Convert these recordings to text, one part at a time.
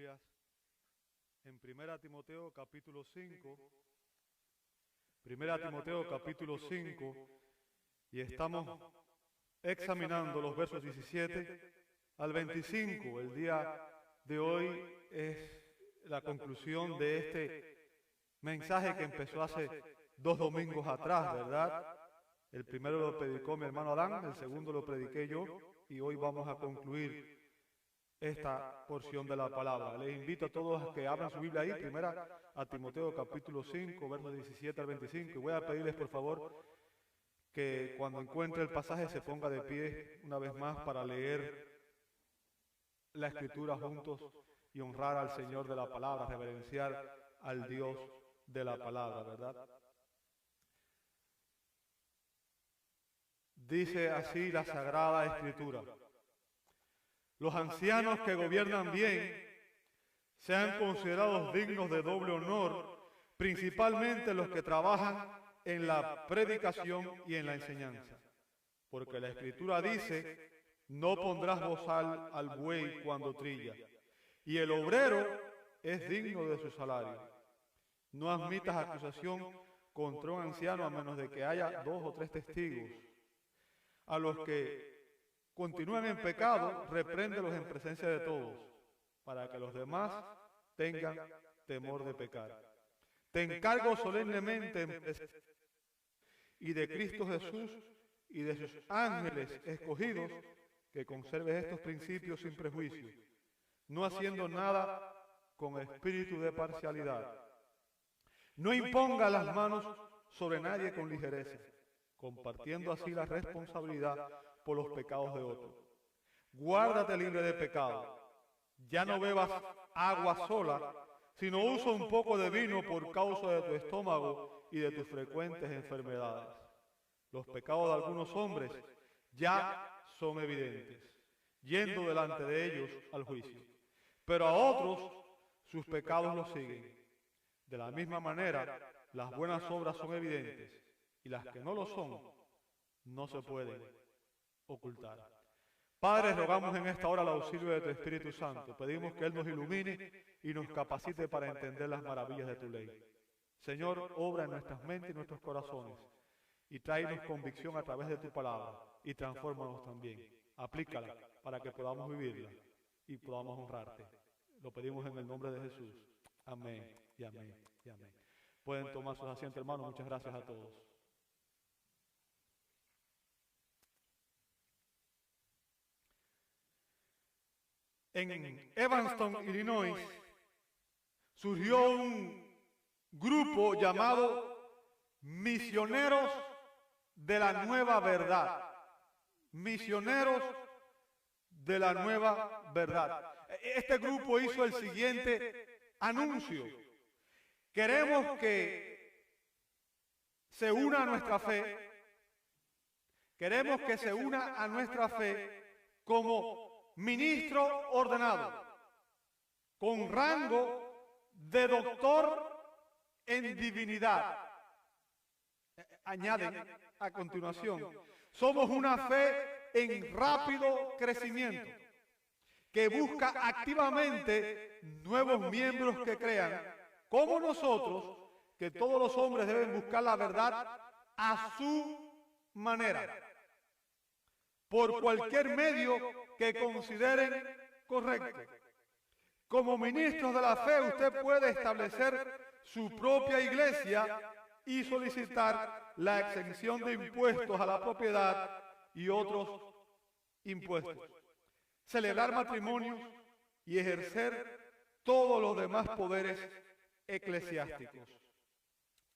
Biblias en 1 Timoteo capítulo 5. 1 Timoteo capítulo 5, y estamos examinando los versos 17 al 25. El día de hoy es la conclusión de este mensaje que empezó hace 2 domingos atrás, ¿verdad? El primero lo predicó mi hermano Adán, el segundo lo prediqué yo, y hoy vamos a concluir esta porción de la palabra. Les invito a todos a que abran su Biblia ahí, 1 Timoteo capítulo 5, versos 17 al 25, y voy a pedirles por favor que cuando encuentre el pasaje se ponga de pie una vez más para leer la Escritura juntos y honrar al Señor de la palabra, reverenciar al Dios de la palabra, ¿verdad? Dice así la Sagrada Escritura: los ancianos que gobiernan bien sean considerados dignos de doble honor, principalmente los que trabajan en la predicación y en la enseñanza. Porque la Escritura dice: no pondrás bozal al buey cuando trilla, y el obrero es digno de su salario. No admitas acusación contra un anciano a menos de que haya 2 o 3 testigos. A los que continúan en pecado, repréndelos en presencia de todos, para que los demás tengan temor de pecar. Te encargo solemnemente y de Cristo Jesús y de sus ángeles escogidos, que conserves estos principios sin prejuicio, no haciendo nada con espíritu de parcialidad. No imponga las manos sobre nadie con ligereza, compartiendo así la responsabilidad por los pecados de otros. Guárdate libre de pecado. Ya no bebas agua sola, sino usa un poco de vino por causa de tu estómago y de tus frecuentes enfermedades. Los pecados de algunos hombres ya son evidentes, yendo delante de ellos al juicio. Pero a otros sus pecados los siguen. De la misma manera, las buenas obras son evidentes, y las que no lo son, no se pueden ocultar. Padre, rogamos en esta hora el auxilio de tu Espíritu Santo. Pedimos que Él nos ilumine y nos capacite para entender las maravillas de tu ley. Señor, obra en nuestras mentes y nuestros corazones, y tráenos convicción a través de tu palabra, y transfórmanos también. Aplícala para que podamos vivirla y podamos honrarte. Lo pedimos en el nombre de Jesús. Amén y amén y amén. Pueden tomar sus asientos, hermanos. Muchas gracias a todos. En Evanston, Illinois, surgió un grupo llamado Misioneros de la Nueva Verdad. Misioneros de la Nueva Verdad. Este grupo hizo el siguiente anuncio: queremos que se una a nuestra fe, queremos que se una a nuestra fe como ministro ordenado, con rango de doctor en divinidad. Añaden a continuación: somos una fe en rápido crecimiento, que busca activamente nuevos miembros que crean, como nosotros, que todos los hombres deben buscar la verdad a su manera, por cualquier medio que consideren correcto. Como ministros de la fe, usted puede establecer su propia iglesia y solicitar la exención de impuestos a la propiedad y otros impuestos, celebrar matrimonios y ejercer todos los demás poderes eclesiásticos.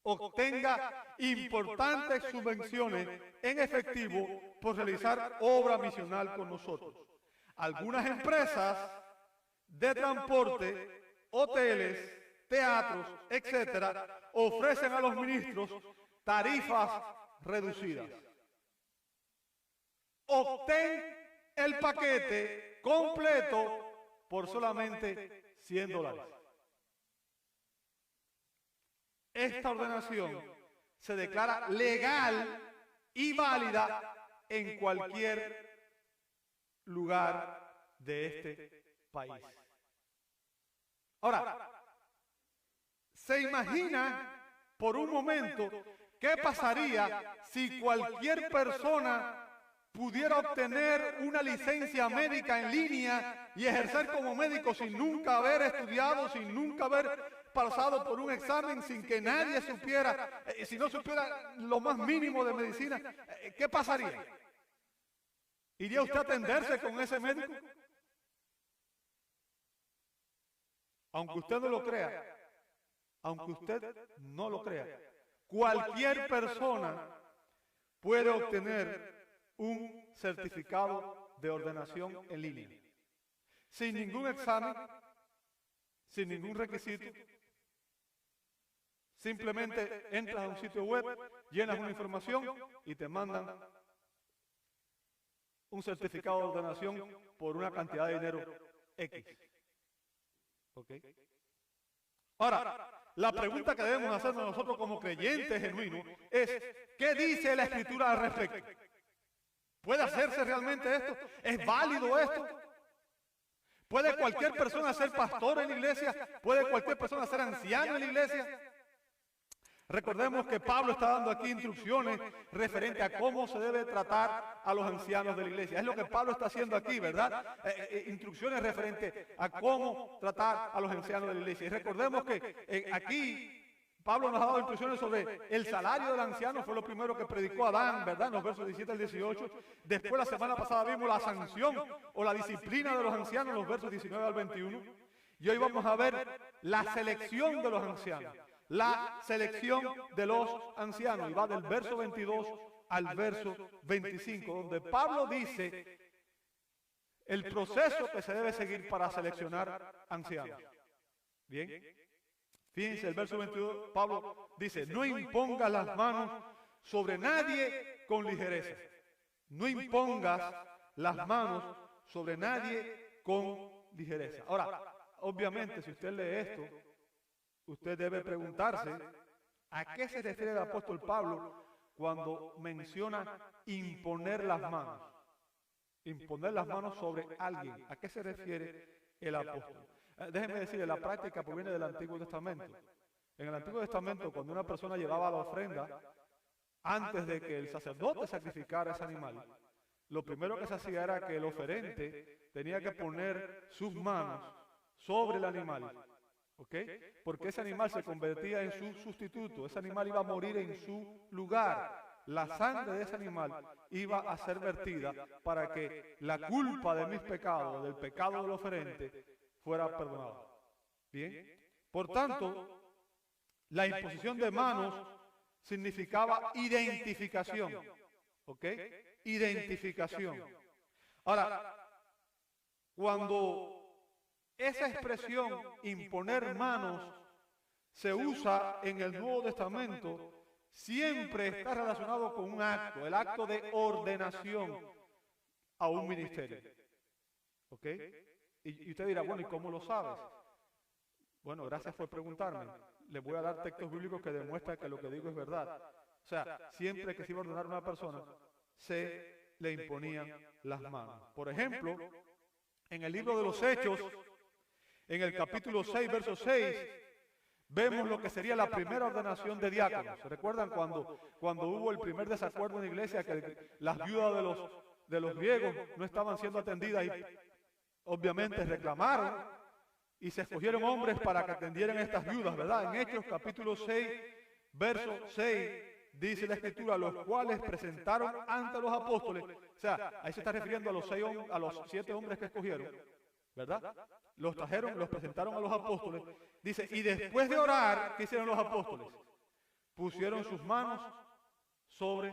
Obtenga importantes subvenciones en efectivo por realizar obra misional con nosotros. Algunas empresas de transporte, hoteles, teatros, etcétera, ofrecen a los ministros tarifas reducidas. Obtén el paquete completo por solamente $100. Esta ordenación se declara legal y válida en cualquier lugar de este país. Ahora, ¿se imagina por un momento qué pasaría si cualquier persona pudiera obtener una licencia médica en línea y ejercer como médico sin nunca haber estudiado, sin nunca haber pasado por un examen, sin que nadie supiera, si no supiera lo más mínimo de medicina? ¿Qué pasaría? ¿Iría usted a atenderse con ese médico? Aunque usted no lo crea, aunque usted no lo crea, cualquier persona puede obtener un certificado de ordenación en línea, sin ningún examen, sin ningún requisito. Simplemente entras a un sitio web, llenas una información y te mandan un certificado de ordenación por una cantidad de dinero X. ¿Ok? Ahora, la pregunta que debemos hacernos nosotros como creyentes genuinos es, ¿qué dice la Escritura al respecto? ¿Puede hacerse realmente esto? ¿Es válido esto? ¿Puede cualquier persona ser pastor en la iglesia? ¿Puede cualquier persona ser anciano en la iglesia? Recordemos que Pablo está dando aquí instrucciones referente a cómo se debe tratar a los ancianos de la iglesia. Es lo que Pablo está haciendo aquí, ¿verdad? Instrucciones referente a cómo tratar a los ancianos de la iglesia. Y recordemos que aquí Pablo nos ha dado instrucciones sobre el salario del anciano. Fue lo primero que predicó Adán, ¿verdad? En los versos 17 al 18. Después, la semana pasada vimos la sanción o la disciplina de los ancianos en los versos 19 al 21. Y hoy vamos a ver la selección de los ancianos. La selección de los ancianos, y va del verso 22 al verso 25, donde Pablo dice el proceso que se debe seguir para seleccionar ancianos. Bien, fíjense, el verso 22, Pablo dice, no impongas las manos sobre nadie con ligereza. No impongas las manos sobre nadie con ligereza. Ahora, obviamente, si usted lee esto, usted debe preguntarse a qué se refiere el apóstol Pablo cuando menciona imponer las manos. Imponer las manos sobre alguien. ¿A qué se refiere el apóstol? Déjenme decirle, la práctica proviene del Antiguo Testamento. En el Antiguo Testamento, cuando una persona llevaba la ofrenda, antes de que el sacerdote sacrificara ese animal, lo primero que se hacía era que el oferente tenía que poner sus manos sobre el animal. ¿Ok? Porque ese animal se convertía en su sustituto, ese animal iba a morir en su lugar. La sangre de ese animal iba a ser vertida para que la culpa de mis pecados, del pecado del oferente, fuera perdonada. Bien, por tanto, la imposición de manos significaba identificación. ¿Ok? Identificación. Ahora, cuando esa expresión, imponer manos, se usa en el Nuevo Testamento, siempre está relacionado con un acto, el acto de ordenación a un ministerio. ¿Ok? Y usted dirá, bueno, ¿y cómo lo sabes? Bueno, gracias por preguntarme. Le voy a dar textos bíblicos que demuestran que lo que digo es verdad. O sea, siempre que se iba a ordenar a una persona, se le imponían las manos. Por ejemplo, en el libro de los Hechos, en el capítulo 6, verso 6, vemos lo que sería la primera ordenación de diáconos. ¿Se recuerdan cuando hubo el primer desacuerdo en la iglesia, que las viudas de los griegos no estaban siendo atendidas y obviamente reclamaron y se escogieron hombres para que atendieran a estas viudas, ¿verdad? En Hechos capítulo 6, verso 6, dice la Escritura, los cuales presentaron ante los apóstoles. O sea, ahí se está refiriendo a los 7 hombres que escogieron, ¿verdad? Los trajeron, los presentaron a los apóstoles. Dice, y después de orar, ¿qué hicieron los apóstoles? Pusieron sus manos sobre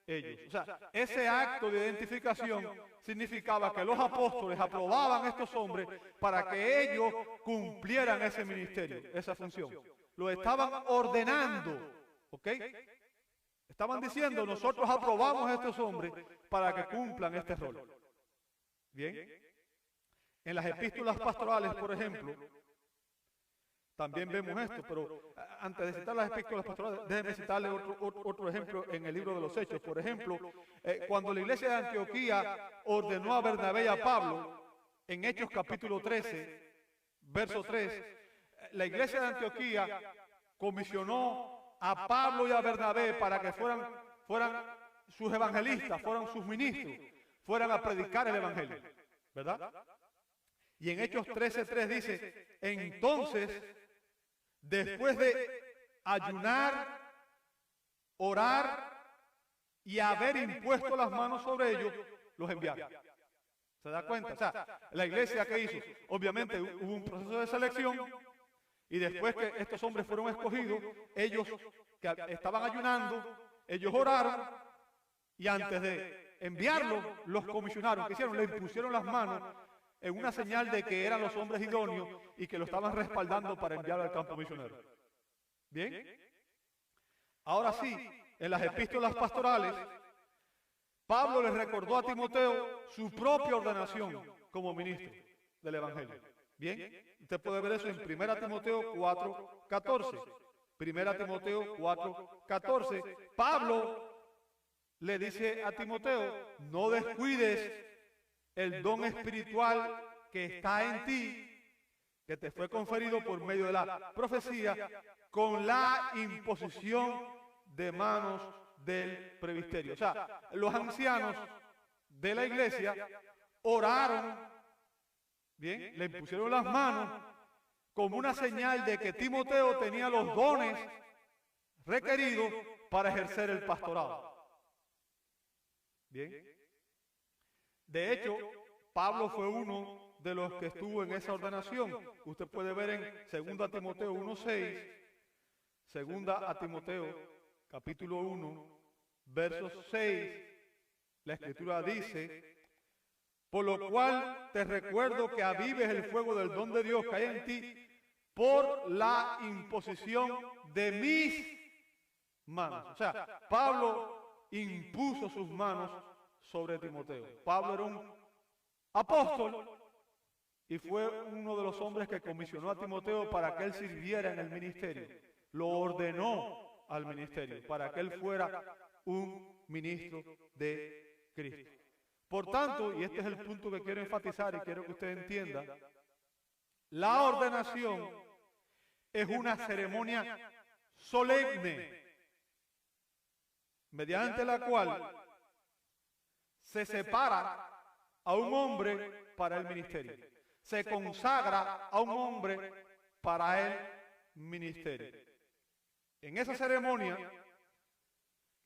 ellos. O sea, ese acto de identificación significaba que los apóstoles aprobaban a estos hombres para que ellos cumplieran ese ministerio, esa función. Lo estaban ordenando, ¿ok? Estaban diciendo, nosotros aprobamos a estos hombres para que cumplan este rol. Bien. En las epístolas pastorales, por ejemplo, también vemos esto, pero antes de citar las epístolas pastorales, déjenme citarle otro ejemplo en el libro de los Hechos. Por ejemplo, cuando la iglesia de Antioquía ordenó a Bernabé y a Pablo, en Hechos capítulo 13, verso 3, la iglesia de Antioquía comisionó a Pablo y a Bernabé para que fueran sus evangelistas, fueran sus ministros, fueran a predicar el evangelio, ¿verdad? Y en Hechos 13:3 dice, entonces, después de ayunar, orar y haber impuesto las manos sobre ellos, los enviaron. ¿Se da cuenta? O sea, la iglesia, ¿qué hizo? Obviamente hubo un proceso de selección y después que estos hombres fueron escogidos, ellos que estaban ayunando, ellos oraron y antes de enviarlos, los comisionaron. ¿Qué hicieron? Le impusieron las manos en una señal de que eran los hombres idóneos y que lo estaban respaldando para enviarlo al campo misionero. ¿Bien? Ahora sí, en las epístolas pastorales, Pablo les recordó a Timoteo su propia ordenación como ministro del Evangelio. Bien, usted puede ver eso en 1 Timoteo 4:14. 1 Timoteo 4:14. Pablo le dice a Timoteo, no descuides el don espiritual que está en ti, que te fue conferido por medio de la profecía, con la imposición de manos del presbiterio. O sea, los ancianos de la iglesia oraron, bien, le impusieron las manos como una señal de que Timoteo tenía los dones requeridos para ejercer el pastorado. Bien. De hecho, Pablo fue uno de los que estuvo en esa ordenación. Usted puede ver en 2 Timoteo 1:6, 2 Timoteo capítulo 1, versos 6, la Escritura dice, por lo cual te recuerdo que avives el fuego del don de Dios que hay en ti por la imposición de mis manos. O sea, Pablo impuso sus manos sobre Timoteo. Pablo era un apóstol y fue uno de los hombres que comisionó a Timoteo para que él sirviera en el ministerio. Lo ordenó al ministerio para que él fuera un ministro de Cristo. Por tanto, y este es el punto que quiero enfatizar y quiero que usted entienda, la ordenación es una ceremonia solemne mediante la cual se separa a un hombre para el ministerio. Se consagra a un hombre para el ministerio. En esa ceremonia,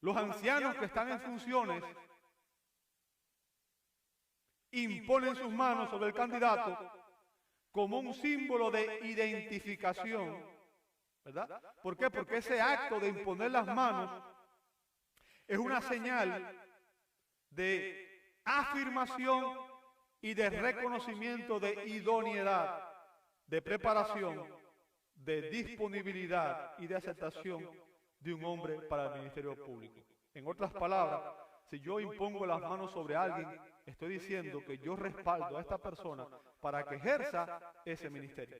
los ancianos que están en funciones imponen sus manos sobre el candidato como un símbolo de identificación, ¿verdad? ¿Por qué? Porque ese acto de imponer las manos es una señal de afirmación y de reconocimiento de idoneidad, de preparación, de disponibilidad y de aceptación de un hombre para el ministerio público. En otras palabras, si yo impongo las manos sobre alguien, estoy diciendo que yo respaldo a esta persona para que ejerza ese ministerio.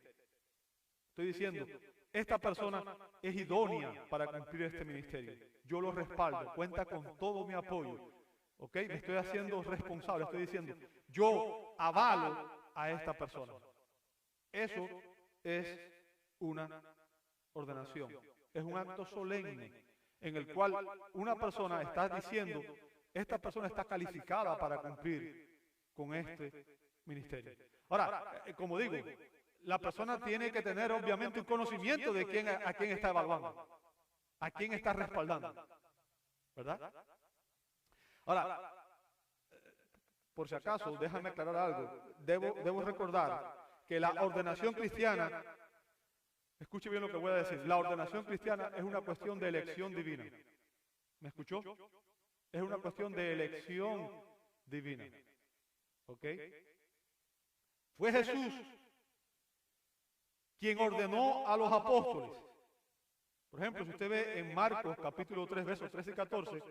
Estoy diciendo, esta persona es idónea para cumplir este ministerio. Yo lo respaldo, cuenta con todo mi apoyo. ¿Ok? Me estoy haciendo responsable, estoy diciendo, yo avalo a esta persona. Eso es una ordenación. Es un acto solemne en el cual una persona está diciendo, esta persona está calificada para cumplir con este ministerio. Ahora, como digo, la persona tiene que tener obviamente un conocimiento de a quién está evaluando, a quién está respaldando, ¿verdad? Ahora, por si acaso, déjame aclarar algo. Debo recordar que la ordenación cristiana, escuche bien lo que voy a decir, la ordenación cristiana es una cuestión de elección divina. ¿Me escuchó? Es una cuestión de elección divina. ¿Ok? Fue Jesús quien ordenó a los apóstoles. Por ejemplo, si usted ve en Marcos capítulo 3, versos 13 y 14,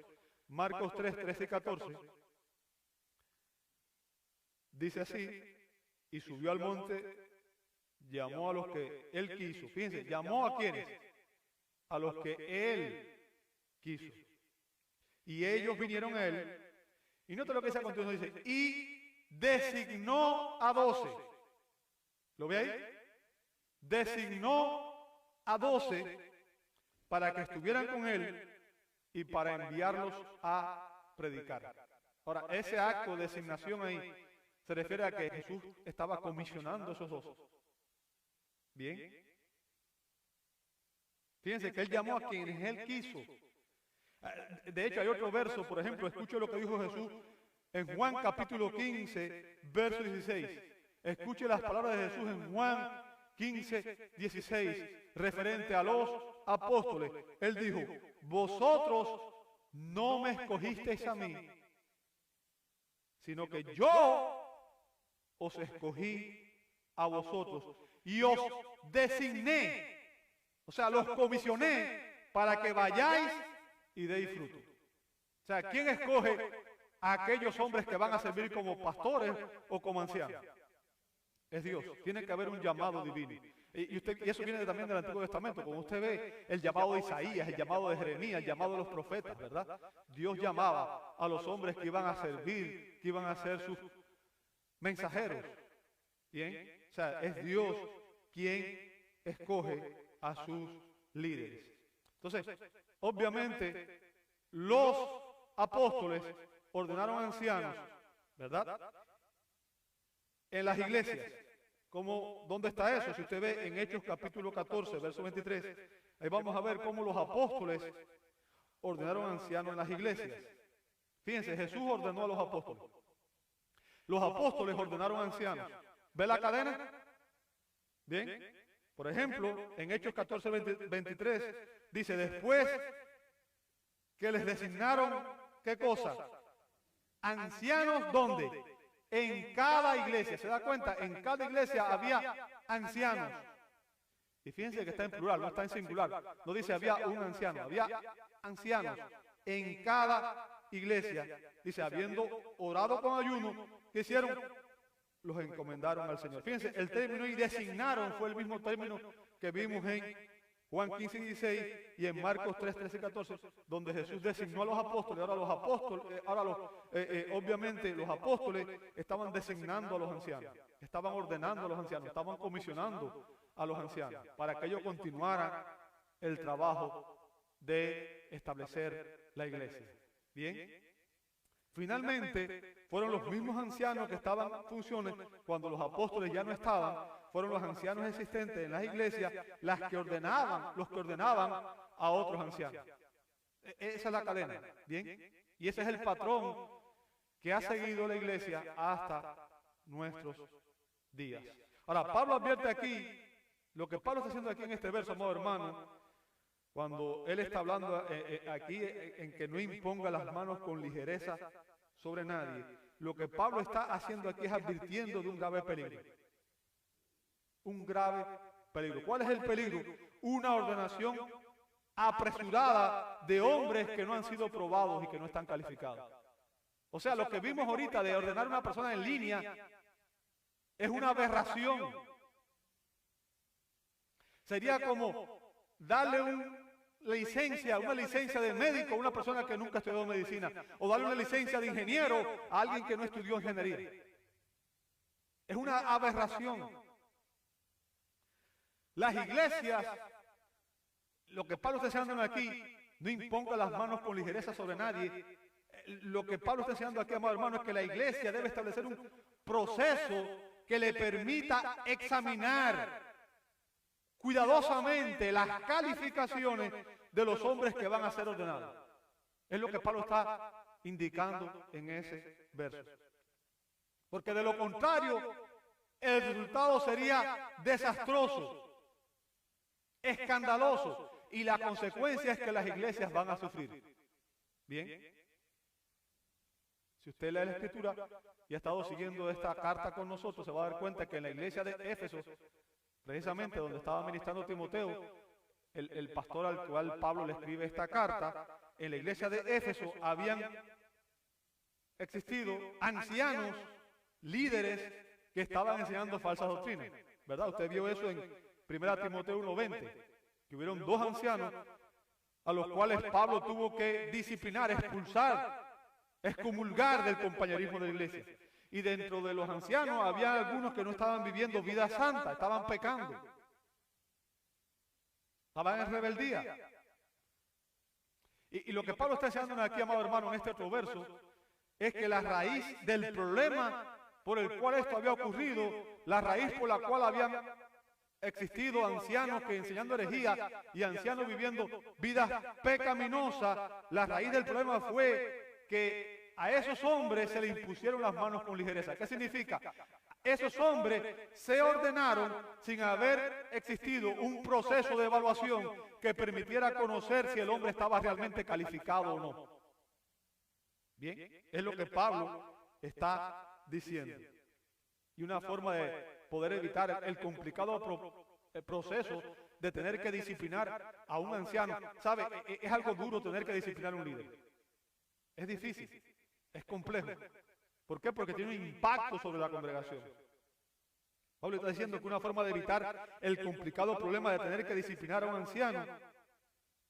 Marcos 3, 13 y 14, dice así, y subió al monte, llamó a los que él quiso. Fíjense, llamó a quienes, a los que él quiso. Y ellos vinieron a él, y nota lo que dice a continuación, dice, y designó a 12. ¿Lo ve ahí? designó a 12 para que estuvieran con él y para enviarlos a predicar. Ahora, ese acto de designación ahí se refiere a que Jesús estaba comisionando a esos 12. Bien. Fíjense que él llamó a quienes él quiso. De hecho, hay otro verso, por ejemplo, escuche lo que dijo Jesús en Juan capítulo 15, verso 16. Escuche las palabras de Jesús en Juan 15, 16, referente a los apóstoles. Él dijo, vosotros no me escogisteis a mí, sino que yo os escogí a vosotros y os designé, o sea, los comisioné para que vayáis y deis fruto. O sea, ¿quién escoge a aquellos hombres que van a servir como pastores o como ancianos? Es Dios. Tiene que haber un llamado divino. Y eso viene también del Antiguo Testamento. Como usted ve, el llamado de Isaías, el llamado de Jeremías, el llamado de los profetas, ¿verdad? Dios llamaba a los hombres que iban a servir, que iban a ser sus mensajeros. ¿Bien? O sea, es Dios quien escoge a sus líderes. Entonces, obviamente, los apóstoles ordenaron ancianos, ¿verdad? En las iglesias. ¿Dónde está eso? Si usted ve en Hechos capítulo 14, verso 23, ahí vamos a ver cómo los apóstoles ordenaron ancianos en las iglesias. Fíjense, Jesús ordenó a los apóstoles. Los apóstoles ordenaron ancianos. ¿Ve la cadena? Bien. Por ejemplo, en Hechos 14, 23, dice, después que les designaron, ¿qué cosa? Ancianos, ¿dónde? En cada iglesia. ¿Se da cuenta? En cada iglesia había ancianos. Y fíjense que está en plural, no está en singular. No dice había un anciano, había ancianos en cada iglesia. Dice, habiendo orado con ayuno, ¿qué hicieron? Los encomendaron al Señor. Fíjense, el término y designaron fue el mismo término que vimos en Juan 15, 16 y en Marcos 3, 13 y 14, donde Jesús designó a los apóstoles. Ahora los apóstoles, obviamente los apóstoles estaban designando a los ancianos, estaban ordenando a los ancianos, estaban comisionando a los ancianos para que ellos continuaran el trabajo de establecer la iglesia. Bien. Finalmente, fueron los mismos ancianos que estaban en funciones cuando los apóstoles ya no estaban, fueron los ancianos existentes en las iglesias los que ordenaban a otros ancianos. Esa es la cadena, ¿bien? Y ese es el patrón que ha seguido la iglesia hasta nuestros días. Ahora, Pablo advierte aquí, lo que Pablo está haciendo aquí en este verso, amado hermano, cuando él está hablando aquí en que no imponga las manos con ligereza sobre nadie, lo que Pablo está haciendo aquí es advirtiendo de un grave peligro. Un grave peligro. ¿Cuál es el peligro? Una ordenación apresurada de hombres que no han sido probados y que no están calificados. O sea, lo que vimos ahorita de ordenar a una persona en línea es una aberración. Sería como darle una licencia de médico a una persona que nunca estudió medicina, o darle una licencia de ingeniero a alguien que no estudió ingeniería. Es una aberración. Las iglesias, lo que Pablo está enseñando aquí, no imponga las manos con ligereza sobre nadie. Lo que Pablo está enseñando aquí, amado hermano, es que la iglesia debe establecer un proceso que le permita examinar cuidadosamente las calificaciones de los hombres que van a ser ordenados. Es lo que Pablo está indicando en ese verso. Porque de lo contrario, el resultado sería desastroso, escandaloso, y la consecuencia es que las iglesias van a sufrir. Bien. Si usted lee la Escritura y ha estado siguiendo esta carta con nosotros, se va a dar cuenta que en la iglesia de Éfeso, precisamente donde estaba ministrando Timoteo, el pastor al cual Pablo le escribe esta carta, en la iglesia de Éfeso habían existido ancianos, líderes que estaban enseñando falsas doctrinas, ¿verdad? Usted vio eso en 1 Timoteo 1:20, que hubieron dos ancianos a los cuales Pablo tuvo que disciplinar, expulsar, excomulgar del compañerismo de la iglesia. Y dentro de los ancianos había algunos que no estaban viviendo vida santa, estaban pecando. estaban en rebeldía. Y lo que Pablo está enseñando aquí, amado hermano, en este otro verso, es que la raíz del problema por el cual esto había ocurrido, la raíz por la cual habían existido ancianos que enseñando herejía y ancianos viviendo vidas pecaminosas, la raíz del problema fue que a esos hombres se les impusieron las manos con ligereza. ¿Qué significa? Esos hombres se ordenaron sin haber existido un proceso de evaluación que permitiera conocer si el hombre estaba realmente calificado o no. Bien, es lo que Pablo está diciendo. Y una forma de poder evitar el complicado proceso de tener que disciplinar a un anciano. ¿Sabe? Es algo duro tener que disciplinar a un líder. Es difícil, es complejo. ¿Por qué? Porque tiene un impacto sobre la congregación. Pablo está diciendo que una forma de evitar el complicado problema de tener que disciplinar a un anciano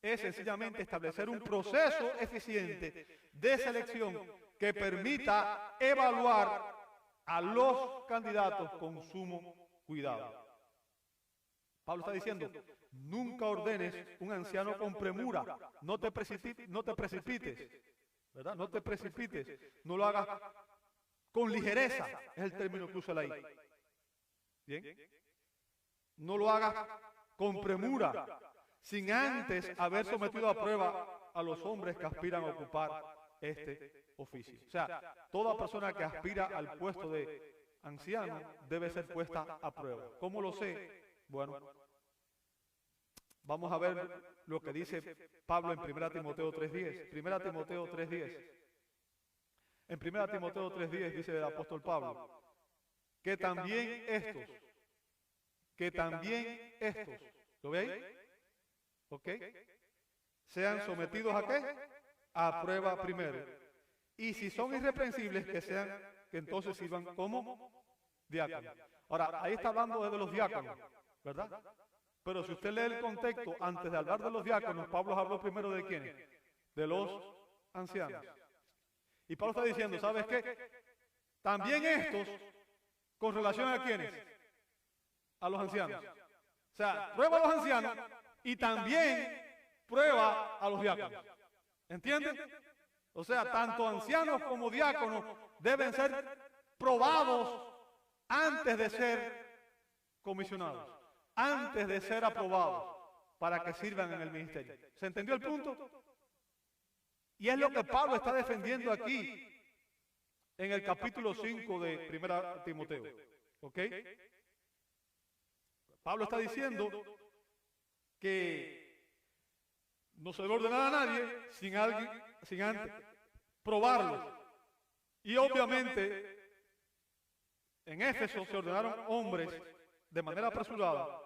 es sencillamente establecer un proceso eficiente de selección que permita evaluar a los candidatos con sumo cuidado. Pablo está diciendo, nunca ordenes un anciano con premura, no te precipites, ¿verdad? No te precipites, no lo hagas con ligereza, es el término que usa la I. ¿Bien? No lo hagas con premura, sin antes haber sometido a prueba a los hombres que aspiran a ocupar este oficio. O sea, toda persona que aspira al puesto de anciano debe ser puesta a prueba. ¿Cómo lo sé? Bueno, vamos a ver lo que dice Pablo en 1 Timoteo 3:10. 1 Timoteo 3:10. En 1 Timoteo 3:10 dice el apóstol Pablo, que también estos, ¿lo veis? ¿Ok? Sean sometidos ¿a qué? A prueba primero. Y si son irreprensibles, que entonces sirvan como diáconos. Ahora, ahí está hablando de los diáconos, ¿verdad? Pero si usted lee el contexto, antes de hablar de los diáconos, Pablo habló primero de quiénes, de los ancianos. Y Pablo está diciendo, ¿sabes qué? También estos, con relación a quiénes, a los ancianos. O sea, prueba a los ancianos y también prueba a los diáconos. ¿Entienden? O sea, tanto ancianos como diáconos deben ser probados antes de ser comisionados, antes de ser aprobados para que sirvan en el ministerio. ¿Se entendió el punto? Y es lo que Pablo está defendiendo aquí en el capítulo 5 de 1 Timoteo. ¿Ok? Pablo está diciendo que no se debe ordenar a nadie sin antes probarlo. Y obviamente en Éfeso se ordenaron hombres de manera apresurada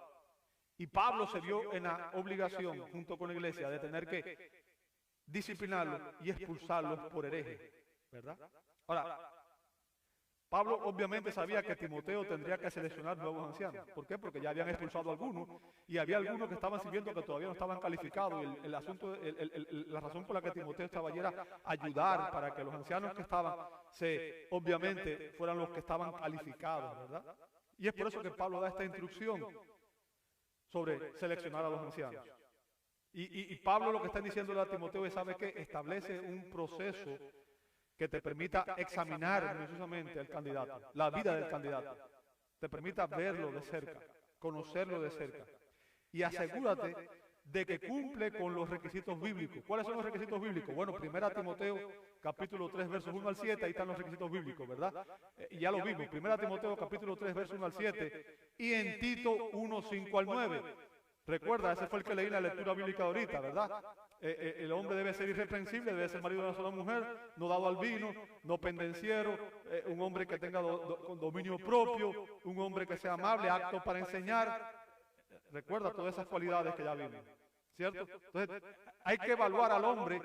y Pablo se vio en la obligación junto con la iglesia de tener que disciplinarlos y expulsarlos por herejes, ¿verdad? Ahora, Pablo obviamente sabía que Timoteo tendría que seleccionar nuevos ancianos. ¿Por qué? Porque ya habían expulsado a algunos y había algunos que estaban sirviendo que todavía no estaban calificados. Y la razón por la que Timoteo estaba allí era ayudar para que los ancianos que estaban, obviamente, fueran los que estaban calificados, ¿verdad? Y es por eso que Pablo da esta instrucción sobre seleccionar a los ancianos. Y Pablo lo que está diciendo a Timoteo es, ¿sabe qué? Establece un proceso que te permita examinar minuciosamente al candidato, la vida del candidato, te permita verlo de cerca, conocerlo de cerca, y asegúrate de que cumple con los requisitos bíblicos. ¿Cuáles son los requisitos bíblicos? Bueno, 1 Timoteo capítulo 3 versos 1 al 7, ahí están los requisitos bíblicos, ¿verdad? Y ya lo vimos, 1 Timoteo capítulo 3 versos 1 al 7, y en Tito 1, 5 al 9. Recuerda, ese fue el que leí en la lectura bíblica ahorita, ¿verdad? El hombre debe ser irreprensible, debe ser marido de una sola mujer, no dado al vino, no pendenciero, un hombre que tenga con dominio propio, un hombre que sea amable, apto para enseñar. Recuerda todas esas cualidades que ya vimos, ¿cierto? Entonces, hay que evaluar al hombre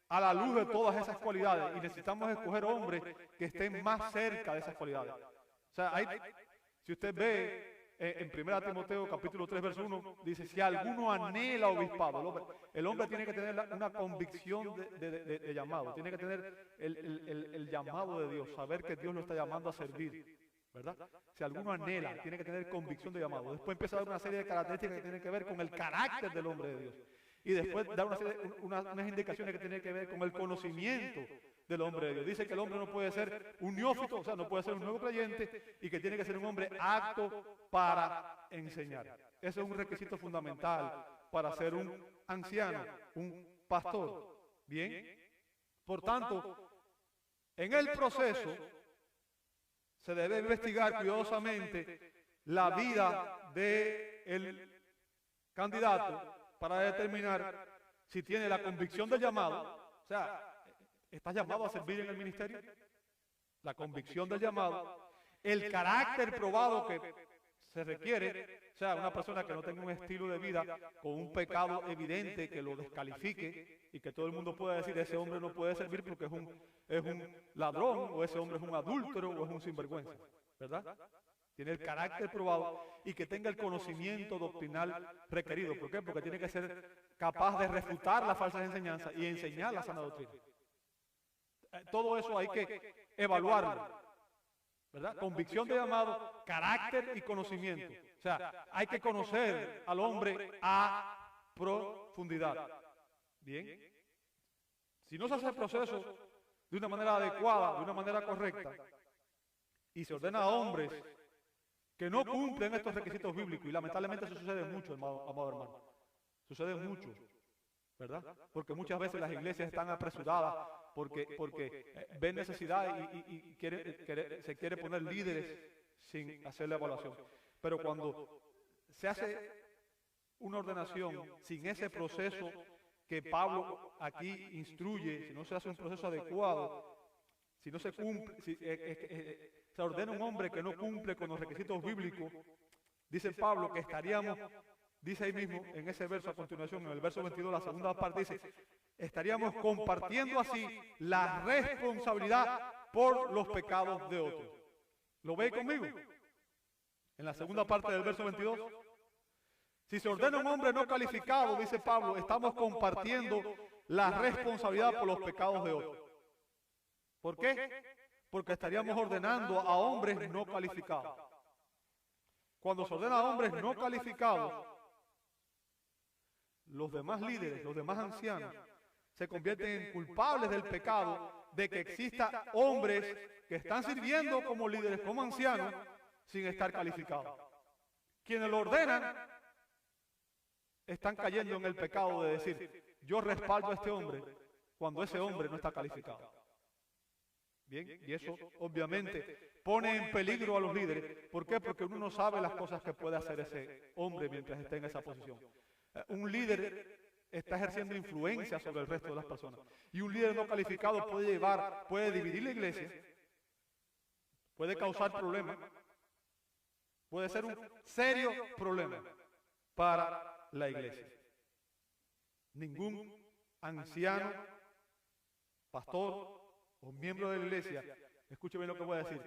a la luz de todas esas cualidades y necesitamos escoger hombres que estén más cerca de esas cualidades. O sea, si usted ve en 1 Timoteo capítulo 3 verso 1, dice, si alguno anhela obispado, el hombre tiene que tener una convicción de llamado, tiene que tener el llamado de Dios, saber que Dios lo está llamando a servir. ¿verdad? Si alguno anhela, tiene que tener convicción de llamado. Después empieza a dar una serie de características que tienen que ver con el carácter del hombre de Dios. Y después da unas indicaciones que tienen que ver con el conocimiento del hombre de Dios. Dice que el hombre no puede ser un neófito, o sea, no puede ser un nuevo creyente, y que tiene que ser un hombre apto para enseñar. Ese es un requisito fundamental para ser un anciano, un pastor. Bien. Por tanto, en el proceso se debe investigar cuidadosamente la vida del candidato para determinar si tiene la convicción del llamado. O sea, ¿estás llamado a servir en el ministerio? La convicción del llamado, el carácter probado que se requiere, o sea, una persona que no tenga un estilo de vida con un pecado evidente que lo descalifique y que todo el mundo pueda decir, ese hombre no puede servir porque es un ladrón, o ese hombre es un adúltero, o es un sinvergüenza, ¿verdad? Tiene el carácter probado y que tenga el conocimiento doctrinal requerido. ¿Por qué? Porque tiene que ser capaz de refutar las falsas enseñanzas y enseñar la sana doctrina. Todo eso hay que evaluarlo, ¿verdad? Convicción de llamado, carácter y conocimiento. O sea, hay que conocer al hombre a profundidad. Bien. Si no se hace el proceso de una manera adecuada, de una manera correcta, y se ordena a hombres que no cumplen estos requisitos bíblicos, y lamentablemente eso sucede mucho, amado hermano. Sucede mucho, ¿verdad? Porque muchas veces las iglesias están apresuradas porque ven necesidad y se quiere poner líderes sin hacer la evaluación. Pero cuando se hace una ordenación sin ese proceso que Pablo aquí instruye, si no se hace un proceso adecuado, si no se cumple, se ordena un hombre que no cumple con los requisitos bíblicos, dice Pablo que estaríamos, dice ahí mismo en ese verso a continuación, en el verso 22, la segunda parte dice, estaríamos compartiendo así la responsabilidad por los pecados de otros. ¿Lo ve conmigo? En la segunda parte del verso 22. Si se ordena un hombre no calificado, dice Pablo, estamos compartiendo la responsabilidad por los pecados de otros. ¿Por qué? Porque estaríamos ordenando a hombres no calificados. Cuando se ordena a hombres no calificados, los demás líderes, los demás ancianos, se convierten en culpables del pecado de que exista hombres que están sirviendo como líderes, como ancianos, sin estar calificados. Quienes lo ordenan están cayendo en el pecado de decir, yo respaldo a este hombre cuando ese hombre no está calificado. Bien, y eso obviamente pone en peligro a los líderes. ¿Por qué? Porque uno no sabe las cosas que puede hacer ese hombre mientras esté en esa posición. Un líder está ejerciendo influencia sobre el resto de las personas. Y un líder no calificado puede dividir la iglesia, puede causar problemas, puede ser un serio problema para la iglesia. Ningún anciano, pastor o miembro de la iglesia, escuche bien lo que voy a decir,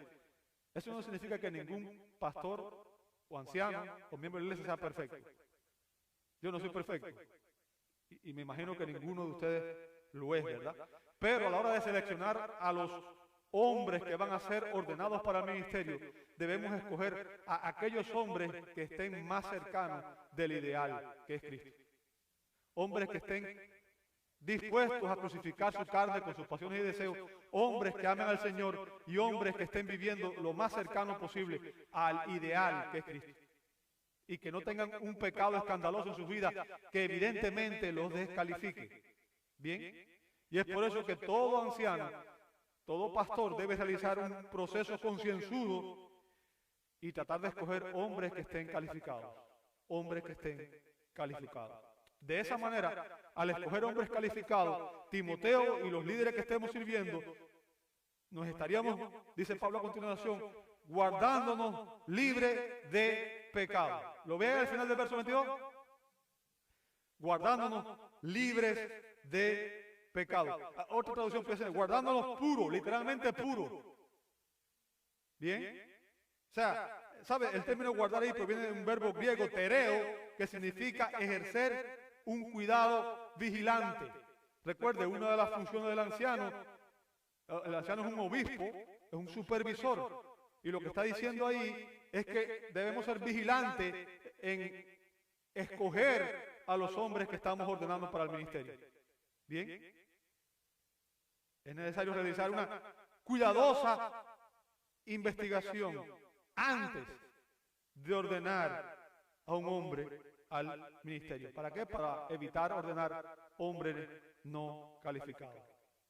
eso no significa que ningún pastor o anciano o miembro de la iglesia sea perfecto. Yo no soy perfecto y me imagino que ninguno de ustedes lo es, ¿verdad? Pero a la hora de seleccionar a los hombres que van a ser ordenados para el ministerio, debemos escoger a aquellos hombres que estén más cercanos del ideal que es Cristo. Hombres que estén dispuestos a crucificar su carne con sus pasiones y deseos, hombres que amen al Señor y hombres que estén viviendo lo más cercano posible al ideal que es Cristo. Y que no tengan un pecado escandaloso en sus vidas que evidentemente los descalifique. ¿Bien? Y es por eso que todo anciano, todo pastor debe realizar un proceso concienzudo y tratar de escoger hombres que estén calificados. Hombres que estén calificados. De esa manera, al escoger hombres calificados, Timoteo y los líderes que estemos sirviendo, nos estaríamos, dice Pablo a continuación, guardándonos libres de pecado. ¿Lo ven al final del verso 22? Guardándonos libres de pecado. Otra traducción puede ser guardándonos puros, literalmente puros. ¿Bien? O sea, ¿sabe? El término guardar ahí proviene de un verbo griego, tereo, que significa ejercer un cuidado vigilante. Recuerde, una de las funciones del anciano, el anciano es un obispo, es un supervisor. Y lo que está diciendo ahí es que debemos ser vigilantes en escoger a los hombres que estamos ordenando para el ministerio. ¿Bien? Es necesario realizar una cuidadosa investigación antes de ordenar a un hombre al ministerio. ¿Para qué? Para evitar ordenar hombres no calificados.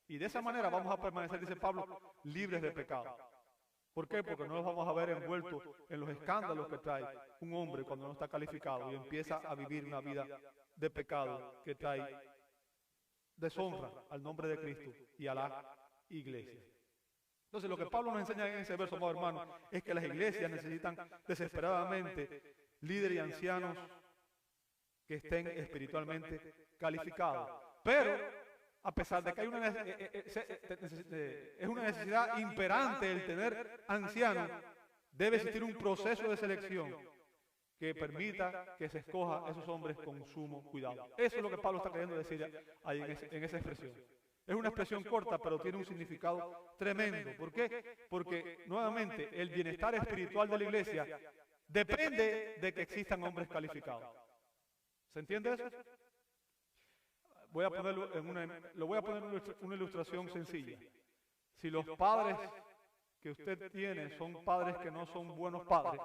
Y de esa manera vamos a permanecer, dice Pablo, libres de pecado. ¿Por qué? Porque no nos vamos a ver envueltos en los escándalos que trae un hombre cuando no está calificado y empieza a vivir una vida de pecado que trae deshonra al nombre de Cristo y a la iglesia. Entonces, lo que Pablo nos enseña en ese verso, amados hermanos, es que las iglesias necesitan desesperadamente líderes y ancianos que estén espiritualmente calificados. Pero, a pesar de que hay es una necesidad imperante el tener ancianos, debe existir un proceso de selección que permita que se escoja a esos hombres con sumo cuidado. Eso es lo que Pablo está queriendo decir ahí en esa expresión. Es una expresión corta, pero tiene un significado tremendo. ¿Por qué? Porque, nuevamente, el bienestar espiritual de la iglesia depende de que existan hombres calificados. ¿Se entiende eso? Lo voy a poner en una ilustración sencilla. Si los padres que usted tiene son padres que no son buenos padres,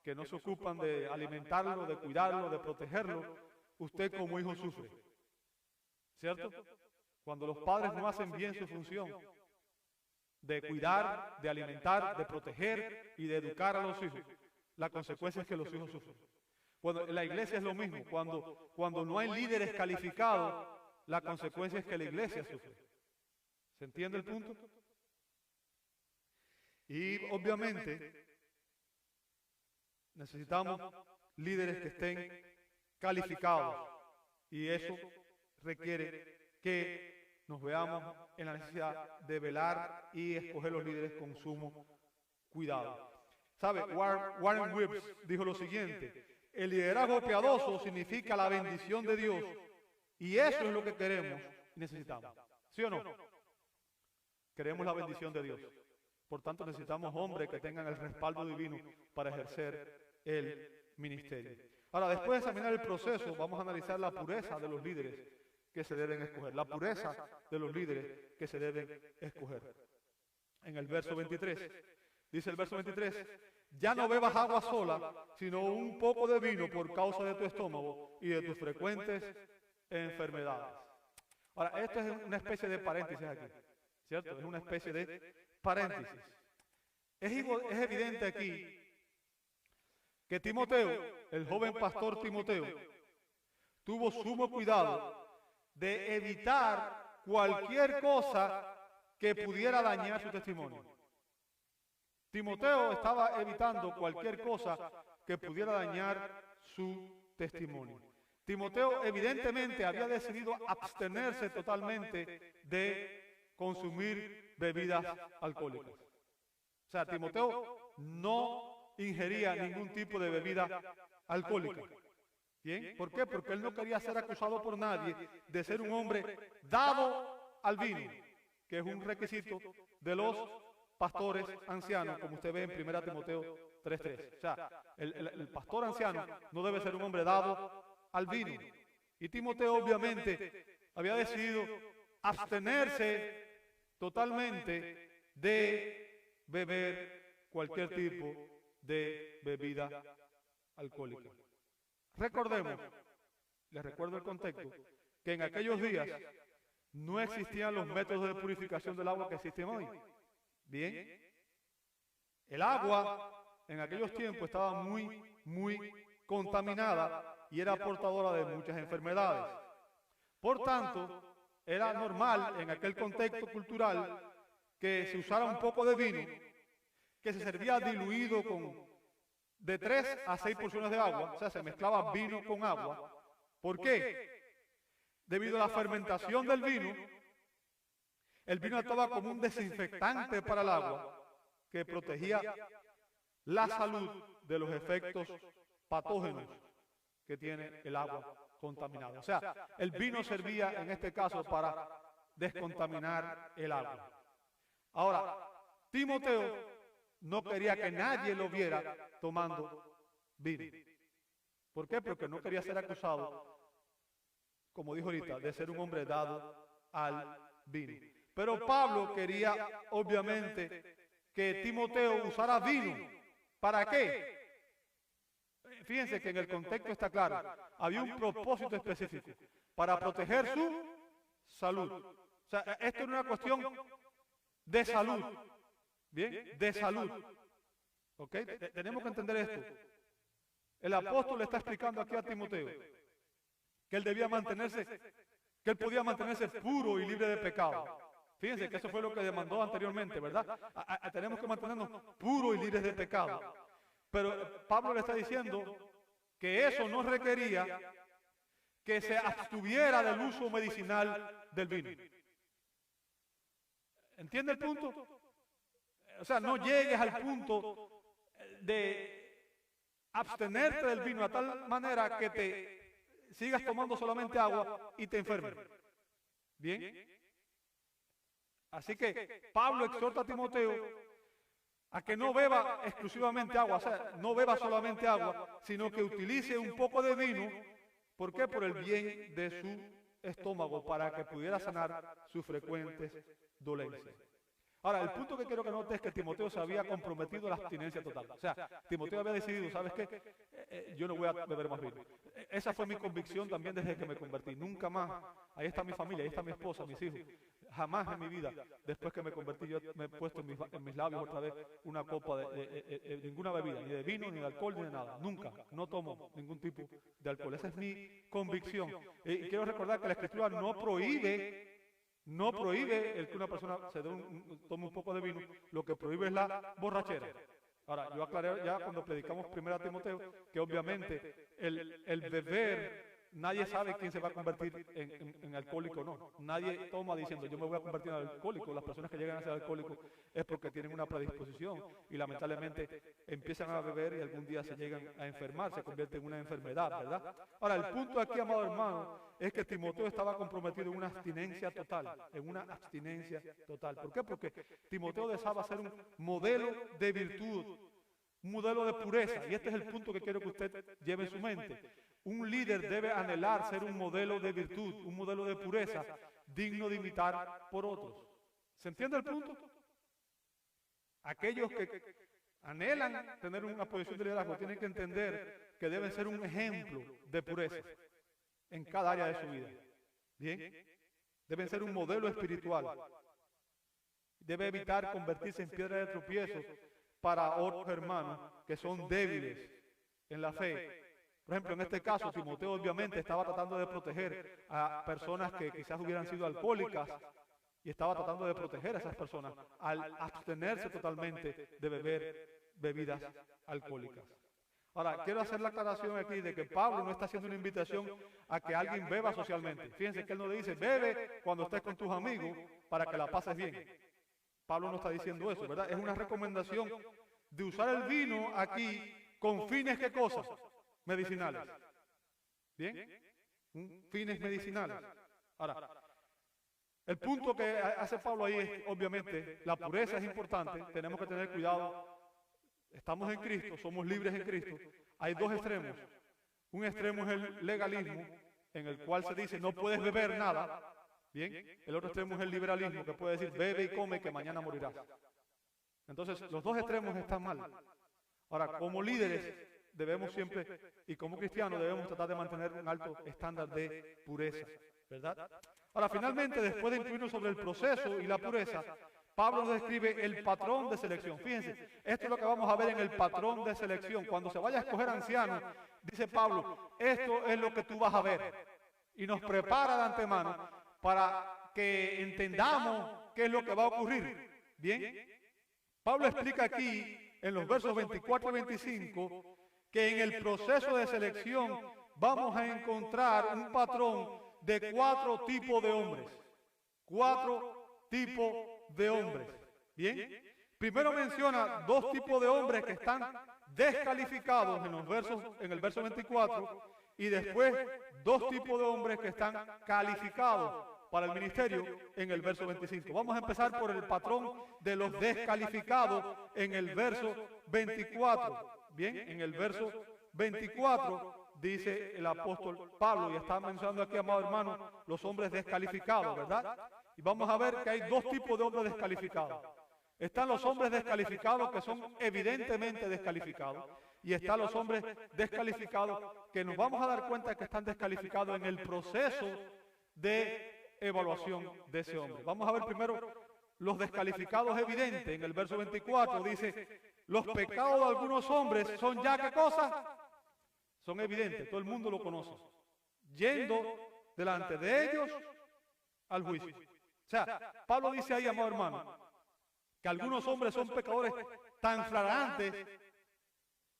que no se ocupan de alimentarlo, de cuidarlo, de protegerlo, usted como hijo sufre. ¿Cierto? Cuando los padres no hacen bien su función de cuidar, de alimentar, de proteger y de educar a los hijos, la consecuencia es que los hijos sufren. Bueno, en la iglesia es lo mismo. Cuando no hay líderes calificados, la consecuencia es que la iglesia sufre. ¿Se entiende el punto? Y obviamente necesitamos líderes que estén calificados y eso requiere que nos veamos en la necesidad de velar y escoger los líderes con sumo cuidado. ¿Sabe? Warren Wiersbe dijo lo siguiente: el liderazgo piadoso significa la bendición de Dios y eso es lo que queremos y necesitamos. ¿Sí o no? Queremos la bendición de Dios. Por tanto, necesitamos hombres que tengan el respaldo divino para ejercer el ministerio. Ahora, después de examinar el proceso, vamos a analizar la pureza de los líderes que se deben escoger. La pureza de los líderes que se deben escoger. En el verso 23, dice el verso 23, ya no bebas agua sola, sino un poco de vino por causa de tu estómago y de tus frecuentes enfermedades. Ahora, esto es una especie de paréntesis aquí, ¿cierto? Es una especie de paréntesis. Es evidente aquí que Timoteo, el joven pastor Timoteo, tuvo sumo cuidado de evitar cualquier cosa que pudiera dañar su testimonio. Timoteo estaba evitando cualquier cosa que pudiera dañar su testimonio. Timoteo evidentemente había decidido abstenerse totalmente de consumir bebidas alcohólicas. O sea, Timoteo no ingería ningún tipo de bebida alcohólica. ¿Bien? ¿Por qué? Porque él no quería ser acusado por nadie de ser un hombre dado al vino, que es un requisito de los pastores ancianos, como usted ve en 1 Timoteo 3:3. O sea, el pastor anciano no debe ser un hombre dado al vino. Y Timoteo obviamente había decidido abstenerse totalmente de beber cualquier tipo de bebida alcohólica. Recordemos, les recuerdo el contexto, que en aquellos días no existían los métodos de purificación del agua que existen hoy. Bien, el agua en aquellos tiempos estaba muy contaminada y era portadora de muchas enfermedades. Por tanto, era normal en aquel contexto cultural que se usara un poco de vino, que se servía diluido con de 3 a 6 porciones de agua, o sea, se mezclaba vino con agua. ¿Por qué? Debido a la fermentación del vino, el vino actuaba como un desinfectante para el agua que protegía la salud de los efectos patógenos que tiene el agua contaminada. O sea, el vino servía en este caso para descontaminar el agua. Ahora, Timoteo no quería que nadie lo viera tomando vino. ¿Por qué? Porque no quería ser acusado, como dijo ahorita, de ser un hombre dado al vino. Pero Pablo quería, obviamente, que Timoteo usara vino. ¿Para qué? Fíjense que en el contexto está claro. Había un propósito específico para proteger su salud. O sea, esto es una cuestión de salud. ¿Bien? De salud. ¿Ok? Tenemos que entender esto. El apóstol le está explicando aquí a Timoteo que él debía mantenerse, que él podía mantenerse puro y libre de pecado. Fíjense que eso fue lo que demandó anteriormente, ¿verdad? Tenemos que mantenernos puros y libres de pecado. Pero Pablo le está diciendo que eso no requería que se abstuviera del uso medicinal del vino. ¿Entiende el punto? O sea, no llegues al punto de abstenerte del vino a tal manera que te sigas tomando solamente agua y te enfermes. ¿Bien? Así que Pablo exhorta a Timoteo a que no beba exclusivamente agua, o sea, no beba solamente agua, sino que utilice un poco de vino. ¿Por qué? Por el bien de su estómago, para que pudiera sanar sus frecuentes dolencias. Ahora, el punto que quiero que notes es que Timoteo se había comprometido a la abstinencia total. O sea, Timoteo había decidido, ¿sabes qué? Yo no voy a beber más vino. Esa fue mi convicción también desde que me convertí. Nunca más. Ahí está mi familia, ahí está mi esposa, mis hijos. Jamás en mi vida, después que me convertí, yo me he puesto en mis labios otra vez una copa de ninguna bebida, ni de vino, ni de alcohol, ni de nada. Nunca. No tomo ningún tipo de alcohol. Esa es mi convicción. Y quiero recordar que la Escritura no prohíbe el que una persona tome un poco de vino. Lo que prohíbe es la borrachera. Ahora, yo aclaré ya cuando predicamos 1 Timoteo que obviamente el beber, nadie sabe quién se va a convertir en alcohólico o no. Nadie toma diciendo yo me voy a convertir en alcohólico. Las personas que llegan a ser alcohólicos es porque tienen una predisposición y lamentablemente empiezan a beber y algún día se llegan a enfermar, se convierte en una enfermedad, ¿verdad? Ahora, el punto aquí, amado hermano, es que Timoteo estaba comprometido en una abstinencia total, ¿Por qué? Porque Timoteo deseaba ser un modelo de virtud, un modelo de pureza, y este es el punto que quiero que usted lleve en su mente. Un líder debe anhelar ser un modelo de virtud, un modelo de pureza, digno de imitar por otros. ¿Se entiende el punto? Aquellos que anhelan tener una posición de liderazgo tienen que entender que deben ser un ejemplo de pureza en cada área de su vida. ¿Bien? Deben ser un modelo espiritual. Debe evitar convertirse en piedra de tropiezo para otros hermanos que son débiles en la fe. Por ejemplo, en este caso, Timoteo obviamente estaba tratando de proteger a personas que quizás hubieran sido alcohólicas y estaba tratando de proteger a esas personas al abstenerse totalmente de beber bebidas alcohólicas. Ahora, quiero hacer la aclaración aquí de que Pablo no está haciendo una invitación a que alguien beba socialmente. Fíjense que él no le dice, bebe cuando estés con tus amigos para que la pases bien. Pablo no está diciendo eso, ¿verdad? Es una recomendación de usar el vino aquí con fines, ¿qué cosas? Medicinales. ¿Bien? Fines medicinales. Ahora, el punto que hace Pablo ahí es, obviamente, la pureza es importante, tenemos que tener cuidado. Estamos en Cristo, somos libres en Cristo. Hay dos extremos. Un extremo es el legalismo, en el cual se dice no puedes beber nada. Bien. El otro extremo es el liberalismo, que puede decir bebe y come que mañana morirás. Entonces, los dos extremos están mal. Ahora, como líderes debemos siempre, y como cristianos debemos tratar de mantener un alto estándar de pureza, ¿verdad? Ahora, finalmente, después de incluirnos sobre el proceso y la pureza, Pablo nos describe el patrón de selección. Fíjense, esto es lo que vamos a ver en el patrón de selección. Cuando se vaya a escoger ancianos, dice Pablo, esto es lo que tú vas a ver. Y nos prepara de antemano para que entendamos qué es lo que va a ocurrir. Bien, Pablo explica aquí, en los versos 24 y 25, que en el proceso de selección vamos a encontrar un patrón de 4 tipos de hombres. 4 tipos de hombres. Bien. Primero menciona 2 tipos de hombres que están descalificados en el verso 24, y después 2 tipos de hombres que están calificados para el ministerio en el verso 25. Vamos a empezar por el patrón de los descalificados en el verso 24. Bien, en el verso 24 dice el apóstol Pablo, y está mencionando aquí, amado hermano, los hombres descalificados, ¿verdad? Y vamos a ver que hay dos tipos de hombres descalificados. Están los hombres descalificados que son evidentemente descalificados, y están los hombres descalificados que nos vamos a dar cuenta que están descalificados en el proceso de evaluación de ese hombre. Vamos a ver primero los descalificados evidentes. En el verso 24 dice, los pecados de algunos hombres son ya, ¿qué cosa? Son evidentes, todo el mundo lo conoce. Yendo delante de ellos al juicio. O sea, Pablo dice ahí, amado hermano, que algunos hombres son pecadores tan flagrantes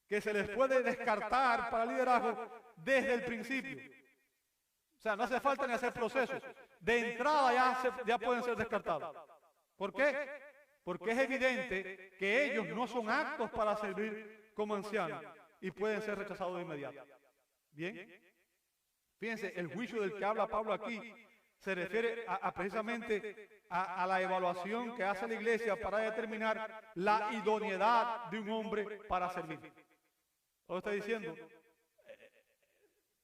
que se les puede descartar para liderazgo desde el principio. O sea, no hace falta ni hacer procesos. De entrada ya pueden ser descartados. ¿Por qué? Porque es evidente que ellos no son aptos para servir como ancianos y pueden ser rechazados de inmediato. ¿Bien? Fíjense, el juicio del que habla Pablo aquí se refiere precisamente a la evaluación que hace la iglesia para determinar la idoneidad de un hombre para servir. Lo está diciendo,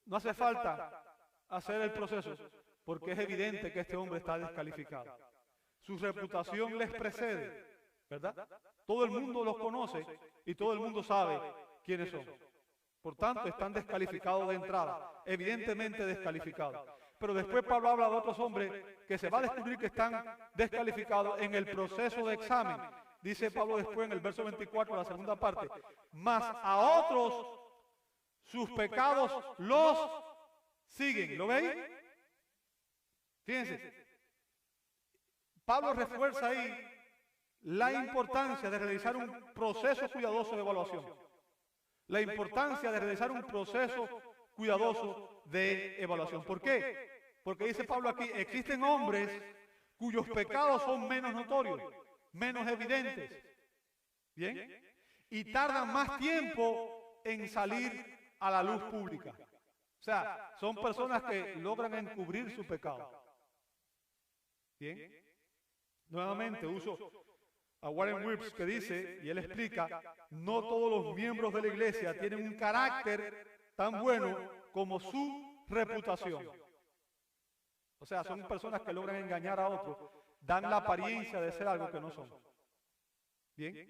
no hace falta hacer el proceso porque es evidente que este hombre está descalificado. Su reputación les precede, ¿verdad? Todo el mundo los conoce y todo el mundo sabe quiénes son. Por tanto, están descalificados de entrada, evidentemente descalificados. Pero después Pablo habla de otros hombres que se va a descubrir que están descalificados en el proceso de examen. Dice Pablo después en el verso 24, la segunda parte, mas a otros sus pecados los siguen. ¿Lo veis? Fíjense, Pablo refuerza ahí la importancia de realizar un proceso cuidadoso de evaluación. La importancia de realizar un proceso cuidadoso de evaluación. ¿Por qué? Porque dice Pablo aquí, existen hombres cuyos pecados son menos notorios, menos evidentes, ¿bien? Y tardan más tiempo en salir a la luz pública. O sea, son personas que logran encubrir su pecado. ¿Bien? Nuevamente uso a Warren Wiersbe que dice, y él explica, no todos los miembros de la iglesia tienen un carácter tan bueno como su reputación. O sea, son personas que logran engañar a otros, dan la apariencia de ser algo que no son. ¿Bien?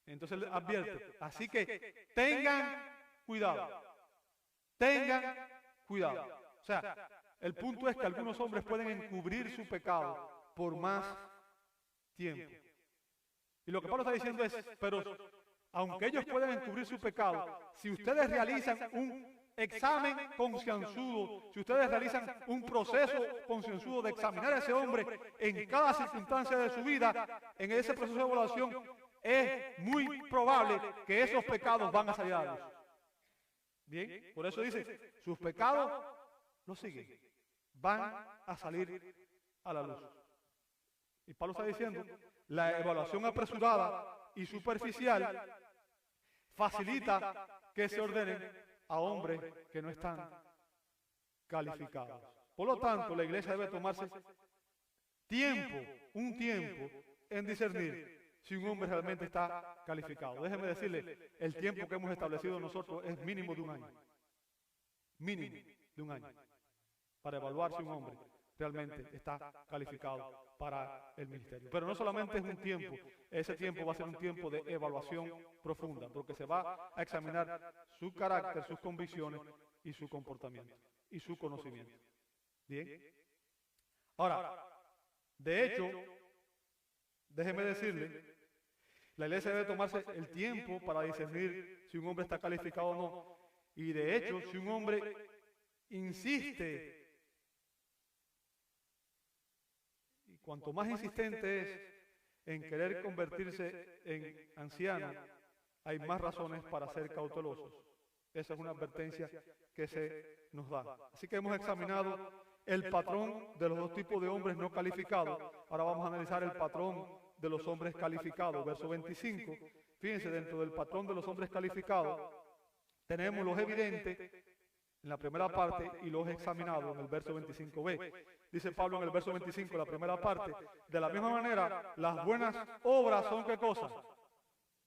Entonces él advierte, así que tengan cuidado, tengan cuidado. O sea, el punto es que algunos hombres pueden encubrir su pecado por más tiempo. Y lo que Pablo está diciendo es, pero aunque ellos puedan encubrir su pecado, si ustedes realizan un examen concienzudo, si ustedes realizan un proceso concienzudo de examinar a ese hombre en cada circunstancia de su vida, en ese proceso de evaluación, es muy probable que esos pecados van a salir a la luz. Bien, por eso dice, sus pecados los siguen, van a salir a la luz. Y Pablo está diciendo, la evaluación apresurada y superficial facilita que se ordenen a hombres que no están calificados. Por lo tanto, la iglesia debe tomarse un tiempo en discernir si un hombre realmente está calificado. Déjeme decirle, el tiempo que hemos establecido nosotros es mínimo de un año. Mínimo de un año. Para evaluar si un hombre realmente está calificado para el ministerio. Pero no solamente es un tiempo, ese tiempo va a ser un tiempo de evaluación profunda, porque se va a examinar su carácter, sus convicciones y su comportamiento y su conocimiento. Bien. Ahora, de hecho, déjeme decirle, la iglesia debe tomarse el tiempo para discernir si un hombre está calificado o no. Y de hecho, si un hombre insiste, y cuanto más insistente es en querer convertirse en anciano, hay más razones para ser cautelosos. Esa es una advertencia que se nos da. Así que hemos examinado el patrón de los dos tipos de hombres no calificados. Ahora vamos a analizar el patrón de los hombres calificados. Verso 25. Fíjense, dentro del patrón de los hombres calificados, tenemos los evidentes en la primera parte y los examinados en el verso 25b. dice Pablo en el verso 25, la primera parte. De la misma manera, las buenas obras son ¿qué cosa?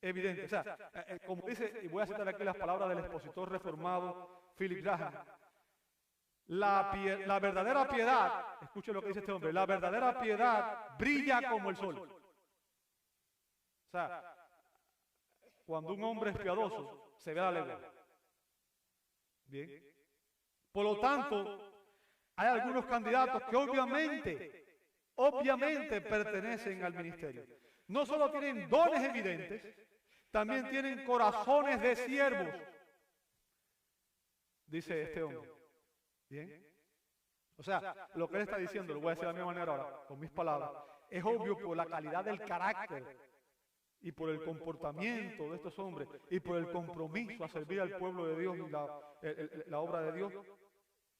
Evidentes. O sea, como dice, y voy a citar aquí las palabras del expositor reformado Philip Graham, la verdadera piedad, escuche lo que dice este hombre, la verdadera piedad brilla como el sol. O sea, cuando un hombre es piadoso, se ve a la legua. Bien. Por lo tanto, hay algunos candidatos que obviamente pertenecen al ministerio. No solo tienen dones evidentes, también tienen corazones de siervos, dice este hombre. Bien. O sea, lo que él está diciendo, lo voy a decir de la misma manera ahora, con mis palabras, es obvio por la calidad del carácter y por el comportamiento de estos hombres y por el compromiso a servir al pueblo de Dios y la obra de Dios,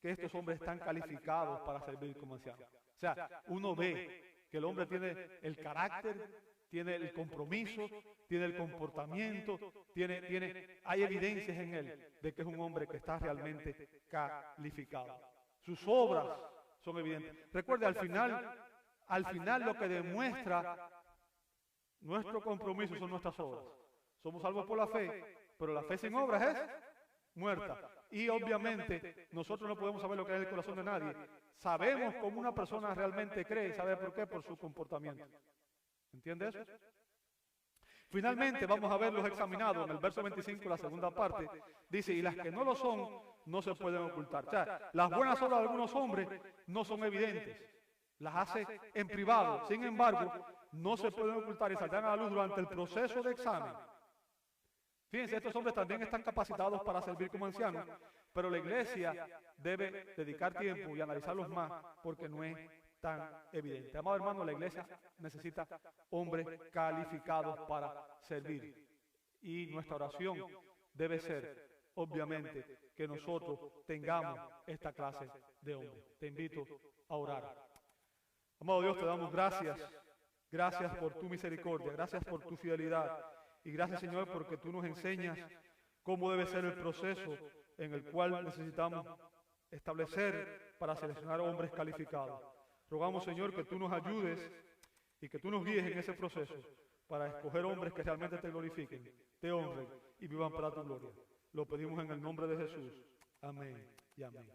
que estos hombres están calificados para servir como ancianos. O sea, uno ve que el hombre tiene el carácter, tiene el compromiso, tiene el comportamiento, hay evidencias en él de que es un hombre que está realmente calificado. Sus obras son evidentes. Recuerde, al final lo que demuestra nuestro compromiso son nuestras obras. Somos salvos por la fe, pero la fe sin obras es muerta. Y obviamente nosotros no podemos saber lo que es el corazón de nadie. Sabemos cómo una persona realmente cree. ¿Sabe por qué? Por su comportamiento. ¿Entiende eso? Finalmente vamos a verlos examinados en el verso 25, la segunda parte. Dice, y las que no lo son, no se pueden ocultar. O sea, las buenas obras de algunos hombres no son evidentes. Las hace en privado. Sin embargo, no se pueden ocultar y saldrán a la luz durante el proceso de examen. Fíjense, estos hombres también están capacitados para servir como ancianos, pero la iglesia debe dedicar tiempo y analizarlos más porque no es tan evidente. Amado hermano, la iglesia necesita hombres calificados para servir. Y nuestra oración debe ser, obviamente, que nosotros tengamos esta clase de hombres. Te invito a orar. Amado Dios, te damos gracias. Gracias por tu misericordia, gracias por tu fidelidad. Y gracias, Señor, porque tú nos enseñas cómo debe ser el proceso en el cual necesitamos establecer para seleccionar hombres calificados. Rogamos, Señor, que tú nos ayudes y que tú nos guíes en ese proceso para escoger hombres que realmente te glorifiquen, te honren y vivan para tu gloria. Lo pedimos en el nombre de Jesús. Amén y amén.